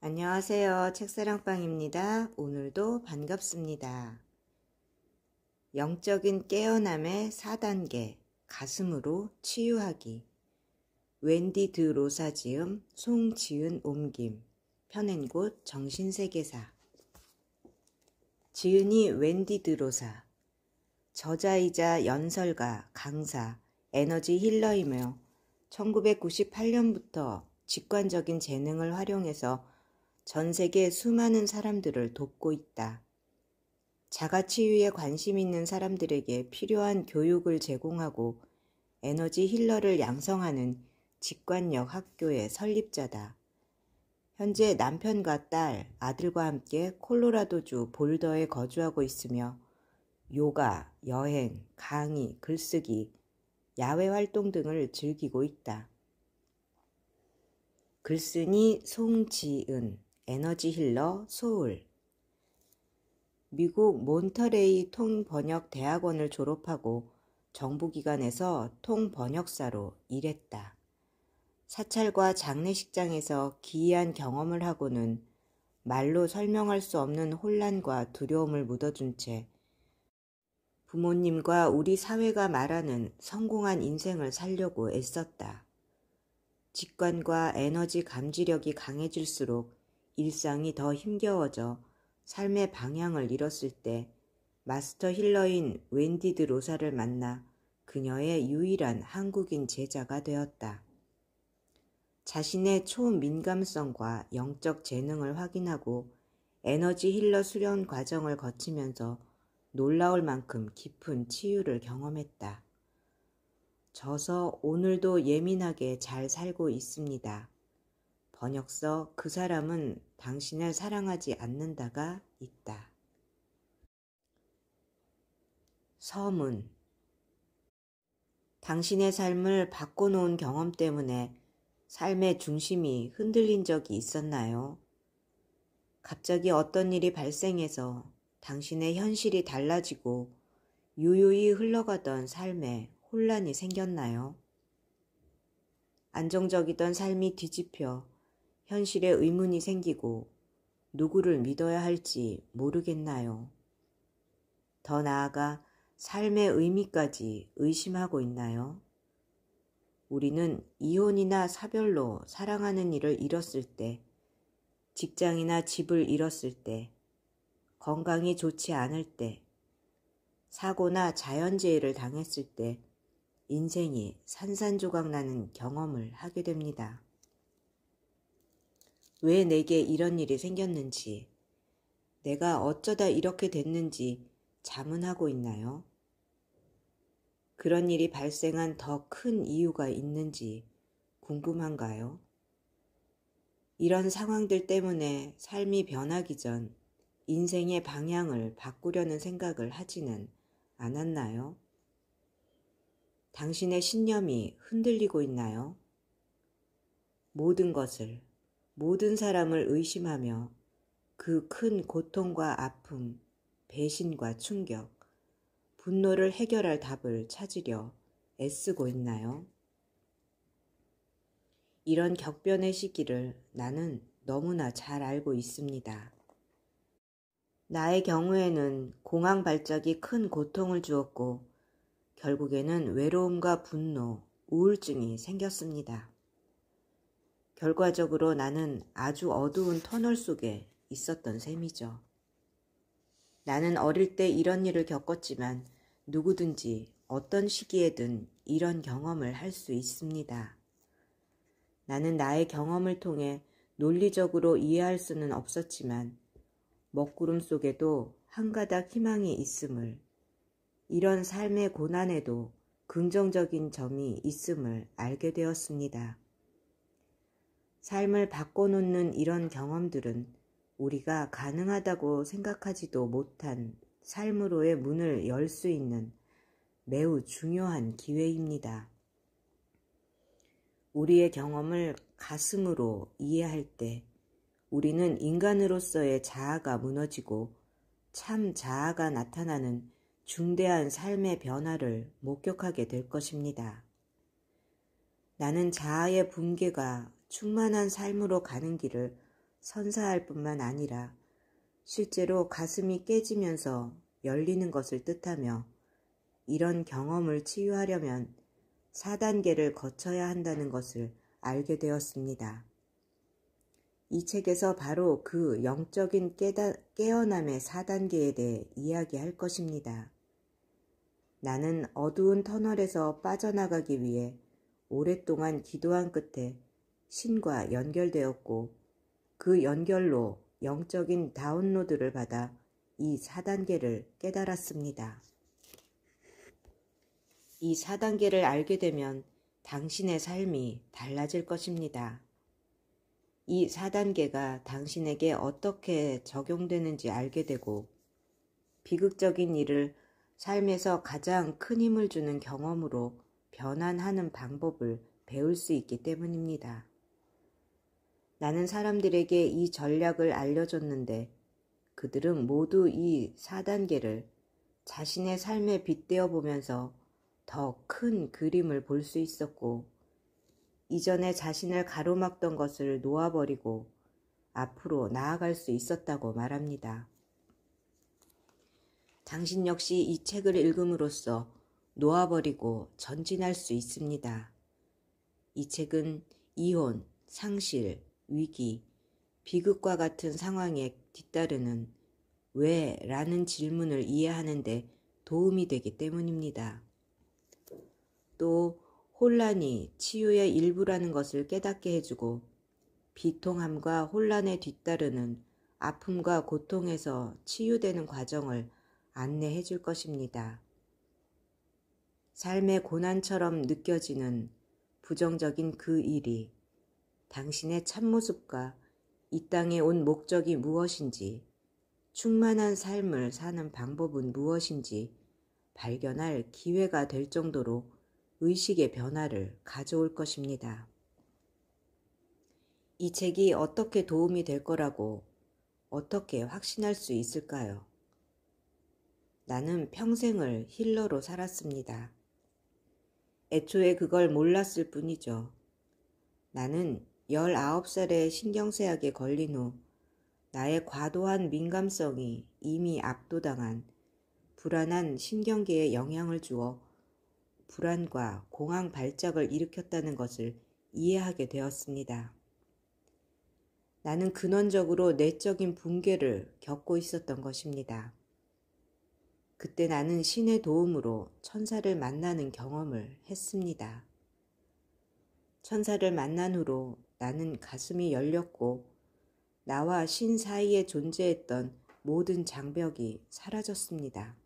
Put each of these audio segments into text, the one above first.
안녕하세요. 책사랑방입니다. 오늘도 반갑습니다. 영적인 깨어남의 4단계, 가슴으로 치유하기. 웬디 드 로사 지음, 송지은 옮김. 펴낸곳 정신세계사. 지은이 웬디 드 로사. 저자이자 연설가, 강사, 에너지 힐러이며 1998년부터 직관적인 재능을 활용해서 전 세계 수많은 사람들을 돕고 있다. 자가치유에 관심 있는 사람들에게 필요한 교육을 제공하고 에너지 힐러를 양성하는 직관력 학교의 설립자다. 현재 남편과 딸, 아들과 함께 콜로라도주 볼더에 거주하고 있으며 요가, 여행, 강의, 글쓰기, 야외 활동 등을 즐기고 있다. 글쓴이 송지은, 에너지 힐러 소울. 미국 몬터레이 통번역대학원을 졸업하고 정부기관에서 통번역사로 일했다. 사찰과 장례식장에서 기이한 경험을 하고는 말로 설명할 수 없는 혼란과 두려움을 묻어둔 채 부모님과 우리 사회가 말하는 성공한 인생을 살려고 애썼다. 직관과 에너지 감지력이 강해질수록 일상이 더 힘겨워져 삶의 방향을 잃었을 때 마스터 힐러인 웬디 드 로사를 만나 그녀의 유일한 한국인 제자가 되었다. 자신의 초민감성과 영적 재능을 확인하고 에너지 힐러 수련 과정을 거치면서 놀라울 만큼 깊은 치유를 경험했다. 저서 오늘도 예민하게 잘 살고 있습니다. 번역서 그 사람은 당신을 사랑하지 않는다가 있다. 서문. 당신의 삶을 바꿔놓은 경험 때문에 삶의 중심이 흔들린 적이 있었나요? 갑자기 어떤 일이 발생해서 당신의 현실이 달라지고 유유히 흘러가던 삶에 혼란이 생겼나요? 안정적이던 삶이 뒤집혀 현실에 의문이 생기고 누구를 믿어야 할지 모르겠나요? 더 나아가 삶의 의미까지 의심하고 있나요? 우리는 이혼이나 사별로 사랑하는 이를 잃었을 때, 직장이나 집을 잃었을 때, 건강이 좋지 않을 때, 사고나 자연재해를 당했을 때 인생이 산산조각 나는 경험을 하게 됩니다. 왜 내게 이런 일이 생겼는지, 내가 어쩌다 이렇게 됐는지 자문하고 있나요? 그런 일이 발생한 더 큰 이유가 있는지 궁금한가요? 이런 상황들 때문에 삶이 변하기 전 인생의 방향을 바꾸려는 생각을 하지는 않았나요? 당신의 신념이 흔들리고 있나요? 모든 것을, 모든 사람을 의심하며 그 큰 고통과 아픔, 배신과 충격, 분노를 해결할 답을 찾으려 애쓰고 있나요? 이런 격변의 시기를 나는 너무나 잘 알고 있습니다. 나의 경우에는 공황 발작이 큰 고통을 주었고 결국에는 외로움과 분노, 우울증이 생겼습니다. 결과적으로 나는 아주 어두운 터널 속에 있었던 셈이죠. 나는 어릴 때 이런 일을 겪었지만 누구든지 어떤 시기에든 이런 경험을 할 수 있습니다. 나는 나의 경험을 통해 논리적으로 이해할 수는 없었지만 먹구름 속에도 한 가닥 희망이 있음을, 이런 삶의 고난에도 긍정적인 점이 있음을 알게 되었습니다. 삶을 바꿔놓는 이런 경험들은 우리가 가능하다고 생각하지도 못한 삶으로의 문을 열 수 있는 매우 중요한 기회입니다. 우리의 경험을 가슴으로 이해할 때 우리는 인간으로서의 자아가 무너지고 참 자아가 나타나는 중대한 삶의 변화를 목격하게 될 것입니다. 나는 자아의 붕괴가 충만한 삶으로 가는 길을 선사할 뿐만 아니라 실제로 가슴이 깨지면서 열리는 것을 뜻하며 이런 경험을 치유하려면 4단계를 거쳐야 한다는 것을 알게 되었습니다. 이 책에서 바로 그 영적인 깨어남의 4단계에 대해 이야기할 것입니다. 나는 어두운 터널에서 빠져나가기 위해 오랫동안 기도한 끝에 신과 연결되었고 그 연결로 영적인 다운로드를 받아 이 4단계를 깨달았습니다. 이 4단계를 알게 되면 당신의 삶이 달라질 것입니다. 이 4단계가 당신에게 어떻게 적용되는지 알게 되고 비극적인 일을 삶에서 가장 큰 힘을 주는 경험으로 변환하는 방법을 배울 수 있기 때문입니다. 나는 사람들에게 이 전략을 알려줬는데 그들은 모두 이 4단계를 자신의 삶에 빗대어 보면서 더 큰 그림을 볼 수 있었고 이전에 자신을 가로막던 것을 놓아버리고 앞으로 나아갈 수 있었다고 말합니다. 당신 역시 이 책을 읽음으로써 놓아버리고 전진할 수 있습니다. 이 책은 이혼, 상실, 위기, 비극과 같은 상황에 뒤따르는 왜? 라는 질문을 이해하는 데 도움이 되기 때문입니다. 또 혼란이 치유의 일부라는 것을 깨닫게 해주고 비통함과 혼란에 뒤따르는 아픔과 고통에서 치유되는 과정을 안내해 줄 것입니다. 삶의 고난처럼 느껴지는 부정적인 그 일이 당신의 참모습과 이 땅에 온 목적이 무엇인지, 충만한 삶을 사는 방법은 무엇인지 발견할 기회가 될 정도로 의식의 변화를 가져올 것입니다. 이 책이 어떻게 도움이 될 거라고 어떻게 확신할 수 있을까요? 나는 평생을 힐러로 살았습니다. 애초에 그걸 몰랐을 뿐이죠. 나는 19살에 신경쇠약에 걸린 후 나의 과도한 민감성이 이미 압도당한 불안한 신경계에 영향을 주어 불안과 공황 발작을 일으켰다는 것을 이해하게 되었습니다. 나는 근원적으로 내적인 붕괴를 겪고 있었던 것입니다. 그때 나는 신의 도움으로 천사를 만나는 경험을 했습니다. 천사를 만난 후로 나는 가슴이 열렸고 나와 신 사이에 존재했던 모든 장벽이 사라졌습니다.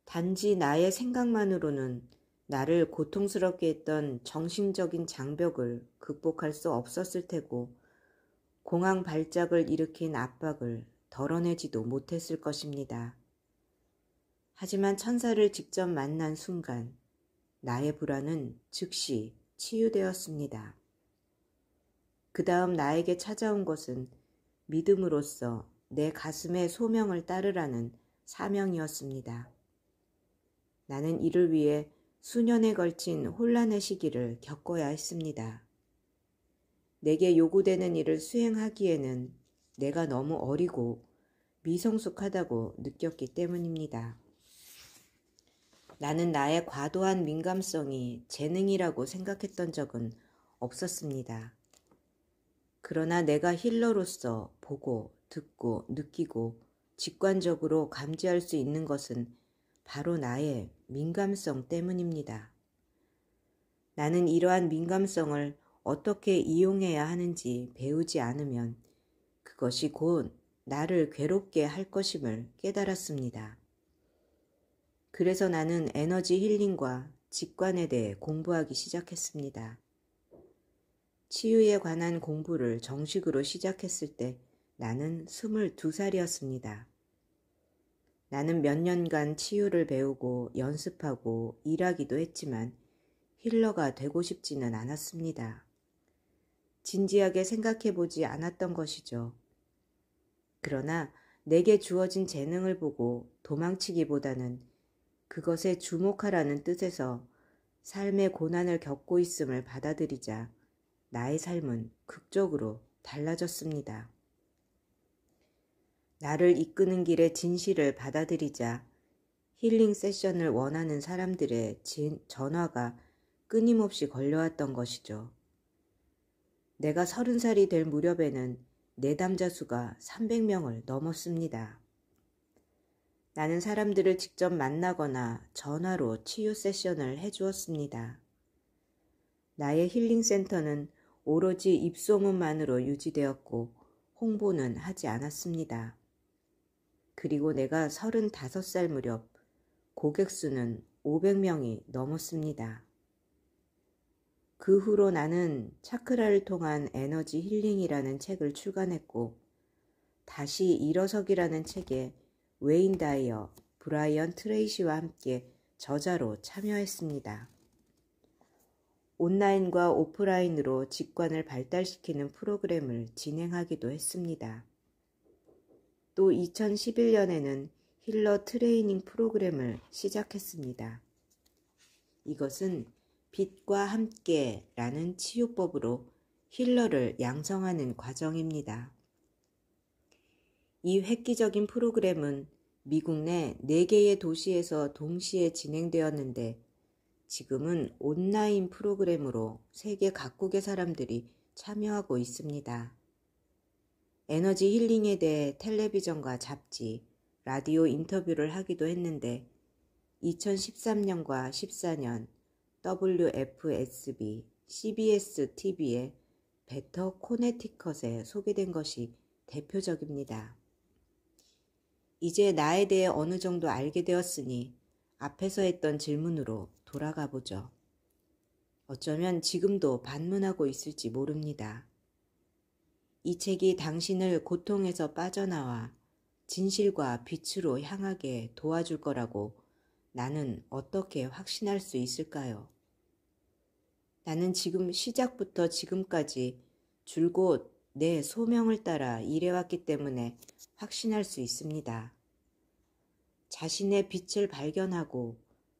단지 나의 생각만으로는 나를 고통스럽게 했던 정신적인 장벽을 극복할 수 없었을 테고 공황 발작을 일으킨 압박을 덜어내지도 못했을 것입니다. 하지만 천사를 직접 만난 순간 나의 불안은 즉시 치유되었습니다. 그 다음 나에게 찾아온 것은 믿음으로써 내 가슴의 소명을 따르라는 사명이었습니다. 나는 이를 위해 수년에 걸친 혼란의 시기를 겪어야 했습니다. 내게 요구되는 일을 수행하기에는 내가 너무 어리고 미성숙하다고 느꼈기 때문입니다. 나는 나의 과도한 민감성이 재능이라고 생각했던 적은 없었습니다. 그러나 내가 힐러로서 보고, 듣고, 느끼고 직관적으로 감지할 수 있는 것은 바로 나의 민감성 때문입니다. 나는 이러한 민감성을 어떻게 이용해야 하는지 배우지 않으면 그것이 곧 나를 괴롭게 할 것임을 깨달았습니다. 그래서 나는 에너지 힐링과 직관에 대해 공부하기 시작했습니다. 치유에 관한 공부를 정식으로 시작했을 때 나는 22살이었습니다. 나는 몇 년간 치유를 배우고 연습하고 일하기도 했지만 힐러가 되고 싶지는 않았습니다. 진지하게 생각해보지 않았던 것이죠. 그러나 내게 주어진 재능을 보고 도망치기보다는 그것에 주목하라는 뜻에서 삶의 고난을 겪고 있음을 받아들이자 나의 삶은 극적으로 달라졌습니다. 나를 이끄는 길의 진실을 받아들이자 힐링 세션을 원하는 사람들의 전화가 끊임없이 걸려왔던 것이죠. 내가 30살이 될 무렵에는 내담자 수가 300명을 넘었습니다. 나는 사람들을 직접 만나거나 전화로 치유 세션을 해주었습니다. 나의 힐링 센터는 오로지 입소문만으로 유지되었고 홍보는 하지 않았습니다. 그리고 내가 35살 무렵 고객 수는 500명이 넘었습니다. 그 후로 나는 차크라를 통한 에너지 힐링이라는 책을 출간했고 다시 일어서기라는 책에 웨인 다이어, 브라이언 트레이시와 함께 저자로 참여했습니다. 온라인과 오프라인으로 직관을 발달시키는 프로그램을 진행하기도 했습니다. 또 2011년에는 힐러 트레이닝 프로그램을 시작했습니다. 이것은 빛과 함께라는 치유법으로 힐러를 양성하는 과정입니다. 이 획기적인 프로그램은 미국 내 4개의 도시에서 동시에 진행되었는데 지금은 온라인 프로그램으로 세계 각국의 사람들이 참여하고 있습니다. 에너지 힐링에 대해 텔레비전과 잡지, 라디오 인터뷰를 하기도 했는데 2013년과 14년 WFSB, CBS TV의 베터 코네티컷에 소개된 것이 대표적입니다. 이제 나에 대해 어느 정도 알게 되었으니 앞에서 했던 질문으로 돌아가 보죠. 어쩌면 지금도 반문하고 있을지 모릅니다. 이 책이 당신을 고통에서 빠져나와 진실과 빛으로 향하게 도와줄 거라고 나는 어떻게 확신할 수 있을까요? 나는 지금 시작부터 지금까지 줄곧 내 소명을 따라 일해왔기 때문에 확신할 수 있습니다. 자신의 빛을 발견하고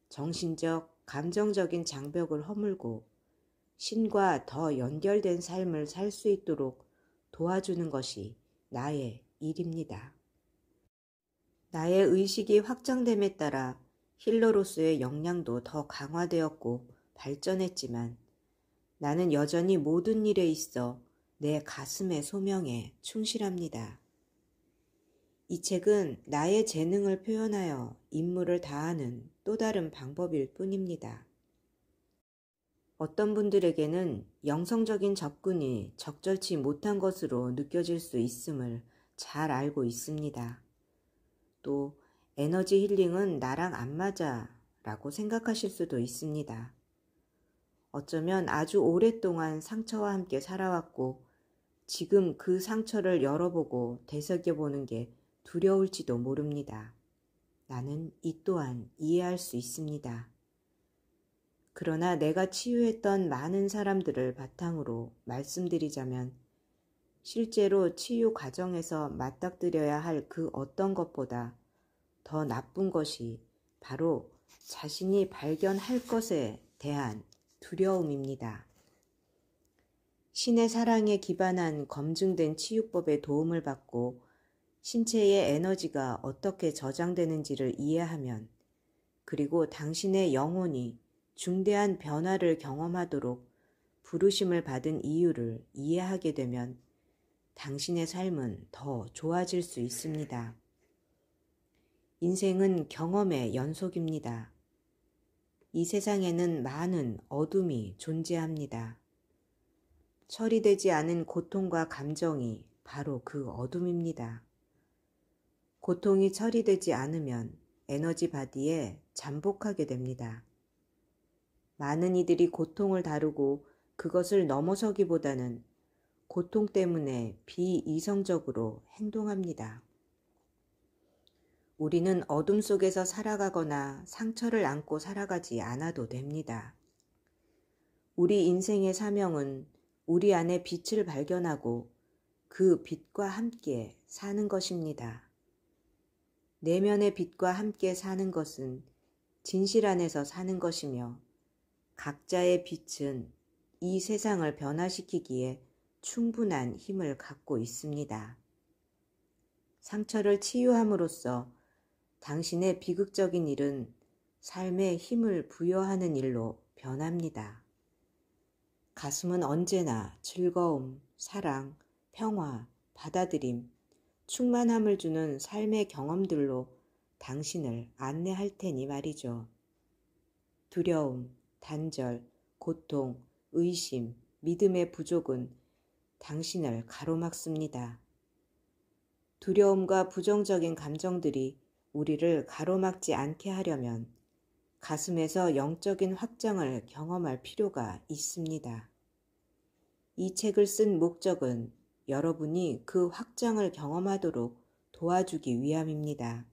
정신적, 감정적인 장벽을 허물고 신과 더 연결된 삶을 살 수 있도록 도와주는 것이 나의 일입니다. 나의 의식이 확장됨에 따라 힐러로서의 역량도 더 강화되었고 발전했지만 나는 여전히 모든 일에 있어 내 가슴의 소명에 충실합니다. 이 책은 나의 재능을 표현하여 임무를 다하는 또 다른 방법일 뿐입니다. 어떤 분들에게는 영성적인 접근이 적절치 못한 것으로 느껴질 수 있음을 잘 알고 있습니다. 또 에너지 힐링은 나랑 안 맞아 라고 생각하실 수도 있습니다. 어쩌면 아주 오랫동안 상처와 함께 살아왔고 지금 그 상처를 열어보고 되새겨보는 게 두려울지도 모릅니다. 나는 이 또한 이해할 수 있습니다. 그러나 내가 치유했던 많은 사람들을 바탕으로 말씀드리자면 실제로 치유 과정에서 맞닥뜨려야 할 그 어떤 것보다 더 나쁜 것이 바로 자신이 발견할 것에 대한 두려움입니다. 신의 사랑에 기반한 검증된 치유법의 도움을 받고 신체의 에너지가 어떻게 저장되는지를 이해하면 그리고 당신의 영혼이 중대한 변화를 경험하도록 부르심을 받은 이유를 이해하게 되면 당신의 삶은 더 좋아질 수 있습니다. 인생은 경험의 연속입니다. 이 세상에는 많은 어둠이 존재합니다. 처리되지 않은 고통과 감정이 바로 그 어둠입니다. 고통이 처리되지 않으면 에너지 바디에 잠복하게 됩니다. 많은 이들이 고통을 다루고 그것을 넘어서기보다는 고통 때문에 비이성적으로 행동합니다. 우리는 어둠 속에서 살아가거나 상처를 안고 살아가지 않아도 됩니다. 우리 인생의 사명은 우리 안에 빛을 발견하고 그 빛과 함께 사는 것입니다. 내면의 빛과 함께 사는 것은 진실 안에서 사는 것이며 각자의 빛은 이 세상을 변화시키기에 충분한 힘을 갖고 있습니다. 상처를 치유함으로써 당신의 비극적인 일은 삶에 힘을 부여하는 일로 변합니다. 가슴은 언제나 즐거움, 사랑, 평화, 받아들임, 충만함을 주는 삶의 경험들로 당신을 안내할 테니 말이죠. 두려움, 단절, 고통, 의심, 믿음의 부족은 당신을 가로막습니다. 두려움과 부정적인 감정들이 우리를 가로막지 않게 하려면 가슴에서 영적인 확장을 경험할 필요가 있습니다. 이 책을 쓴 목적은 여러분이 그 확장을 경험하도록 도와주기 위함입니다.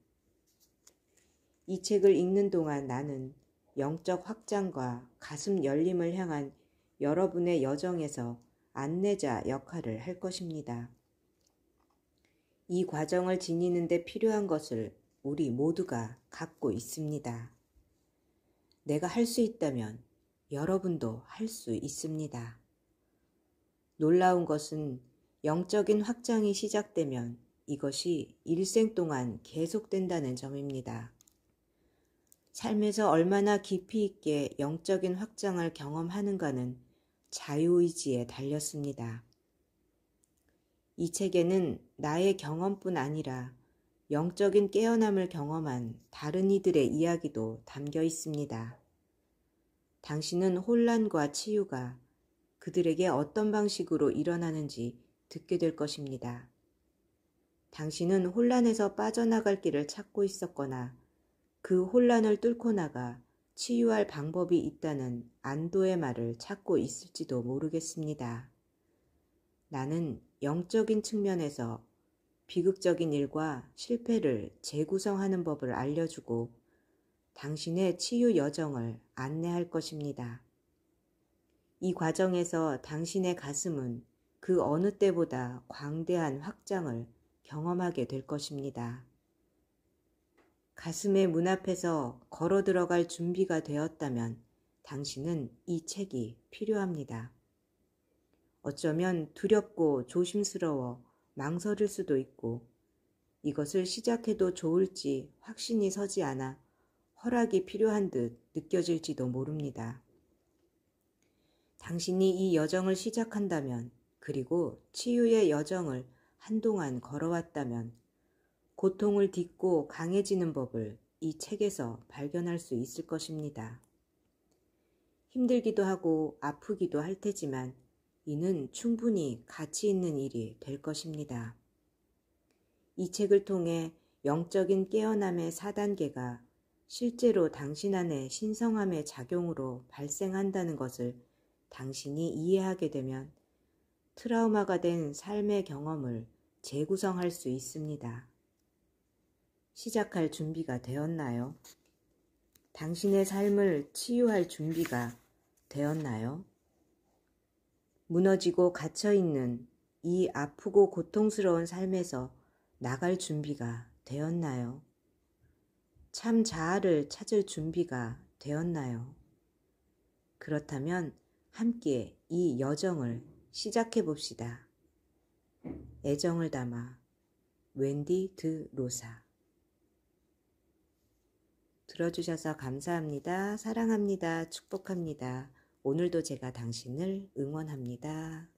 이 책을 읽는 동안 나는 영적 확장과 가슴 열림을 향한 여러분의 여정에서 안내자 역할을 할 것입니다. 이 과정을 지니는 데 필요한 것을 우리 모두가 갖고 있습니다. 내가 할 수 있다면 여러분도 할 수 있습니다. 놀라운 것은 영적인 확장이 시작되면 이것이 일생 동안 계속된다는 점입니다. 삶에서 얼마나 깊이 있게 영적인 확장을 경험하는가는 자유의지에 달렸습니다. 이 책에는 나의 경험뿐 아니라 영적인 깨어남을 경험한 다른 이들의 이야기도 담겨 있습니다. 당신은 혼란과 치유가 그들에게 어떤 방식으로 일어나는지 듣게 될 것입니다. 당신은 혼란에서 빠져나갈 길을 찾고 있었거나 그 혼란을 뚫고 나가 치유할 방법이 있다는 안도의 말을 찾고 있을지도 모르겠습니다. 나는 영적인 측면에서 비극적인 일과 실패를 재구성하는 법을 알려주고 당신의 치유 여정을 안내할 것입니다. 이 과정에서 당신의 가슴은 그 어느 때보다 광대한 확장을 경험하게 될 것입니다. 가슴의 문 앞에서 걸어 들어갈 준비가 되었다면 당신은 이 책이 필요합니다. 어쩌면 두렵고 조심스러워 망설일 수도 있고 이것을 시작해도 좋을지 확신이 서지 않아 허락이 필요한 듯 느껴질지도 모릅니다. 당신이 이 여정을 시작한다면 그리고 치유의 여정을 한동안 걸어왔다면 고통을 딛고 강해지는 법을 이 책에서 발견할 수 있을 것입니다. 힘들기도 하고 아프기도 할 테지만 이는 충분히 가치 있는 일이 될 것입니다. 이 책을 통해 영적인 깨어남의 4단계가 실제로 당신 안의 신성함의 작용으로 발생한다는 것을 당신이 이해하게 되면 트라우마가 된 삶의 경험을 재구성할 수 있습니다. 시작할 준비가 되었나요? 당신의 삶을 치유할 준비가 되었나요? 무너지고 갇혀있는 이 아프고 고통스러운 삶에서 나갈 준비가 되었나요? 참 자아를 찾을 준비가 되었나요? 그렇다면 함께 이 여정을 시작해 봅시다. 애정을 담아 웬디 드 로사. 들어주셔서 감사합니다. 사랑합니다. 축복합니다. 오늘도 제가 당신을 응원합니다.